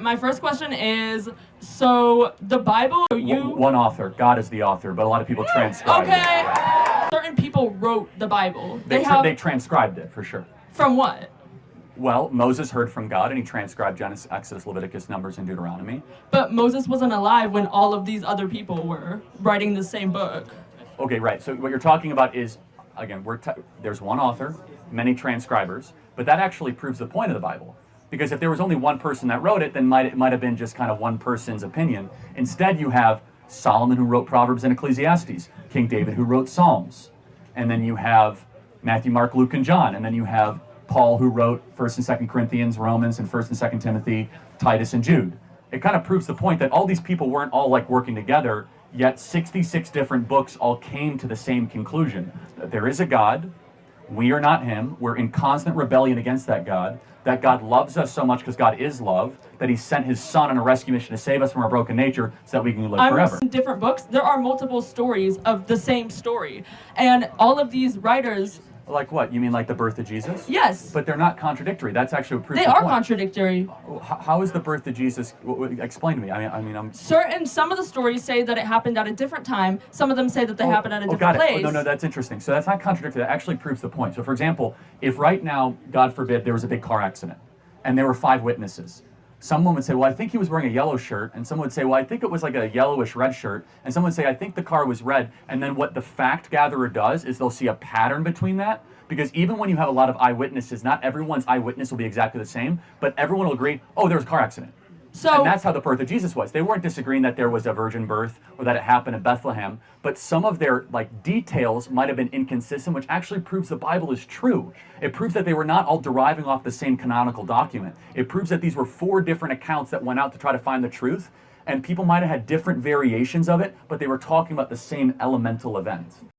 my first question is, so the Bible, One author. God is the author, but a lot of people transcribe Okay. Certain people wrote the Bible. They transcribed it, for sure. From what? Well, Moses heard from God, and he transcribed Genesis, Exodus, Leviticus, Numbers, and Deuteronomy. But Moses wasn't alive when all of these other people were writing the same book. Okay, right. So what you're talking about is, again, there's one author, many transcribers, but that actually proves the point of the Bible. Because if there was only one person that wrote it, then it might have been just kind of one person's opinion. Instead, you have Solomon, who wrote Proverbs and Ecclesiastes, King David, who wrote Psalms, and then you have Matthew, Mark, Luke, and John, and then you have Paul, who wrote 1st and 2nd Corinthians, Romans, and 1st and 2nd Timothy, Titus, and Jude. It kind of proves the point that all these people weren't all like working together, yet 66 different books all came to the same conclusion. That there is a God, we are not him, we're in constant rebellion against that God loves us so much because God is love, that he sent his son on a rescue mission to save us from our broken nature so that we can live forever. In different books, there are multiple stories of the same story. And all of these writers... Like what? You mean like the birth of Jesus? Yes. But they're not contradictory. That's actually what proves They the are point. Contradictory. How is the birth of Jesus? Explain to me. Some of the stories say that it happened at a different time. Some of them say that they happened at a different place. No, that's interesting. So that's not contradictory. That actually proves the point. So for example, if right now, God forbid, there was a big car accident, and there were 5 witnesses. Someone would say, well, I think he was wearing a yellow shirt, and someone would say, well, I think it was like a yellowish red shirt, and someone would say, I think the car was red, and then what the fact gatherer does is they'll see a pattern between that, because even when you have a lot of eyewitnesses, not everyone's eyewitness will be exactly the same, but everyone will agree, oh, there was a car accident. And that's how the birth of Jesus was. They weren't disagreeing that there was a virgin birth or that it happened in Bethlehem, but some of their details might have been inconsistent, which actually proves the Bible is true. It proves that they were not all deriving off the same canonical document. It proves that these were 4 different accounts that went out to try to find the truth, and people might have had different variations of it, but they were talking about the same elemental event.